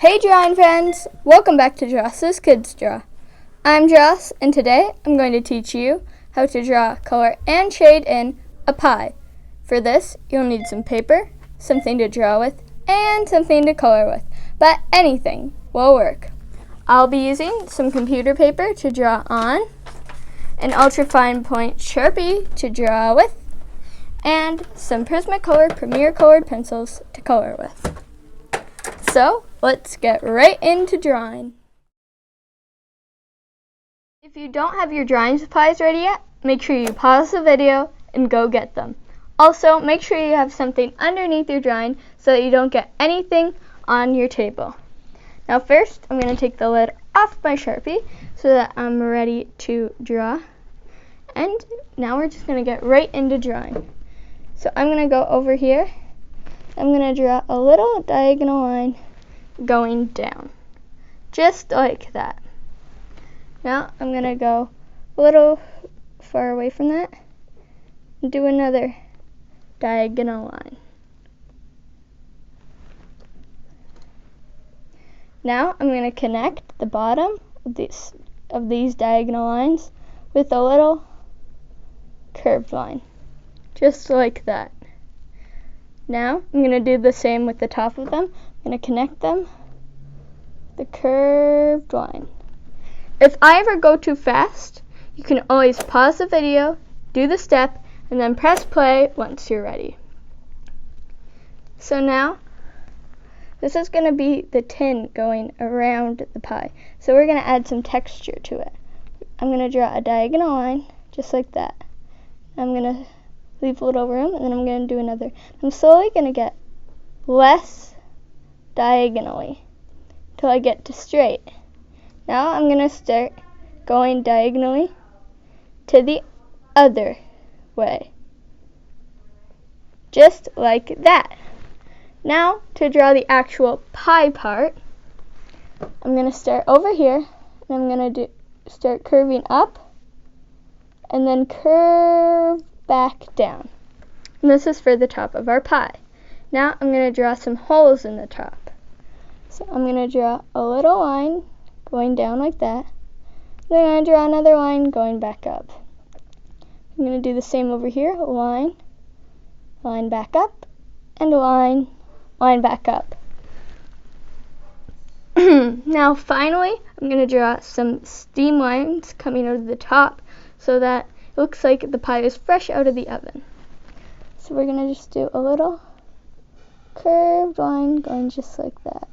Hey drawing friends! Welcome back to Joss's Kids Draw. I'm Joss, and today I'm going to teach you how to draw, color, and shade in a pie. For this, you'll need some paper, something to draw with, and something to color with, but anything will work. I'll be using some computer paper to draw on, an ultra-fine point Sharpie to draw with, and some Prismacolor Premier colored pencils to color with. So, let's get right into drawing. If you don't have your drawing supplies ready yet, make sure you pause the video and go get them. Also, make sure you have something underneath your drawing so that you don't get anything on your table. Now first, I'm going to take the lid off my Sharpie so that I'm ready to draw. And now we're just going to get right into drawing. So I'm going to go over here. I'm going to draw a little diagonal line going down, just like that. Now I'm going to go a little far away from that and do another diagonal line. Now I'm going to connect the bottom of these diagonal lines with a little curved line, just like that. Now I'm going to do the same with the top of them. I'm going to connect them, the curved line. If I ever go too fast, you can always pause the video, do the step, and then press play once you're ready. So now, this is going to be the tin going around the pie. So we're going to add some texture to it. I'm going to draw a diagonal line, just like that. I'm going to leave a little room, and then I'm going to do another. I'm slowly going to get less diagonally until I get to straight. Now I'm going to start going diagonally to the other way, just like that. Now to draw the actual pie part, I'm going to start over here, and I'm going to start curving up and then curve back down. And this is for the top of our pie. Now I'm going to draw some holes in the top. So I'm going to draw a little line going down like that. Then I'm going to draw another line going back up. I'm going to do the same over here. A line, line back up, and a line, line back up. Now finally, I'm going to draw some steam lines coming out of the top so that it looks like the pie is fresh out of the oven. So we're going to just do a little curved line going just like that.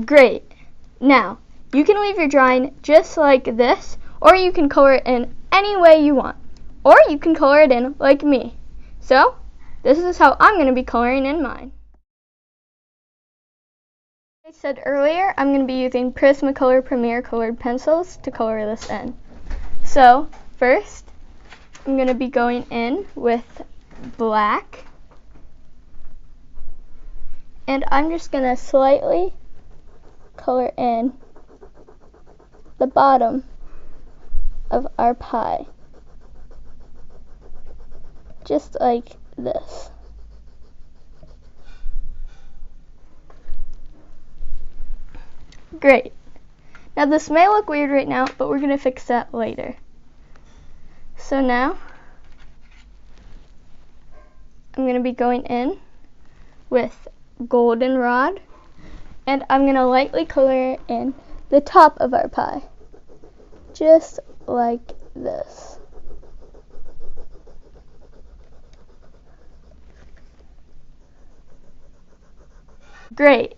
Great. Now, you can leave your drawing just like this, or you can color it in any way you want. Or you can color it in like me. So, this is how I'm going to be coloring in mine. Like I said earlier, I'm going to be using Prismacolor Premier colored pencils to color this in. So, first, I'm going to be going in with black. And I'm just going to slightly color in the bottom of our pie, just like this. Great. Now this may look weird right now, but we're going to fix that later. So now, I'm going to be going in with goldenrod, and I'm going to lightly color in the top of our pie, just like this. Great.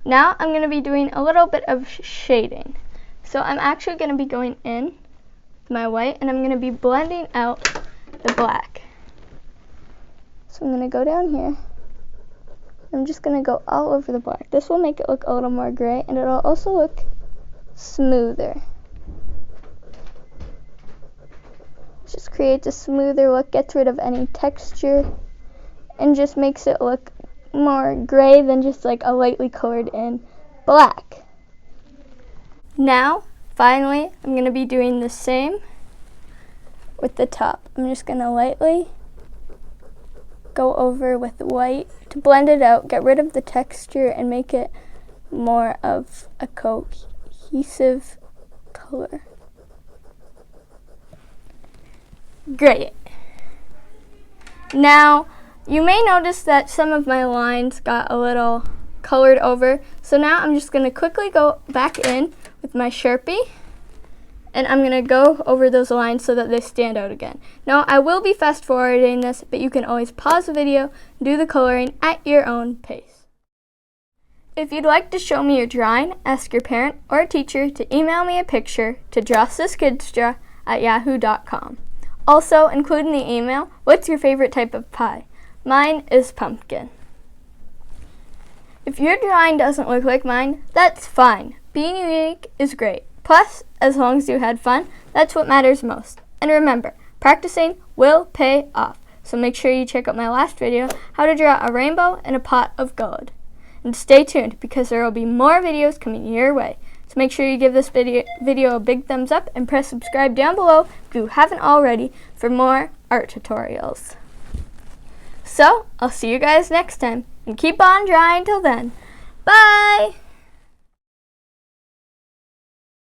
Now I'm going to be doing a little bit of shading. So I'm actually going to be going in with my white, and I'm going to be blending out the black. So I'm going to go down here. I'm just going to go all over the black. This will make it look a little more gray, and it'll also look smoother. Just creates a smoother look, gets rid of any texture, and just makes it look more gray than just like a lightly colored in black. Now, finally, I'm going to be doing the same with the top. I'm just going to lightly go over with white to blend it out, get rid of the texture, and make it more of a cohesive color. Great. Now, you may notice that some of my lines got a little colored over. So now I'm just going to quickly go back in with my Sharpie, and I'm going to go over those lines so that they stand out again. Now, I will be fast forwarding this, but you can always pause the video and do the coloring at your own pace. If you'd like to show me your drawing, ask your parent or teacher to email me a picture to drawsiskidsdraw@yahoo.com. Also, include in the email, what's your favorite type of pie? Mine is pumpkin. If your drawing doesn't look like mine, that's fine. Being unique is great. Plus, as long as you had fun, that's what matters most. And remember, practicing will pay off. So make sure you check out my last video, how to draw a rainbow in a pot of gold. And stay tuned, because there will be more videos coming your way. So make sure you give this video a big thumbs up and press subscribe down below if you haven't already for more art tutorials. So, I'll see you guys next time, and keep on drawing till then. Bye!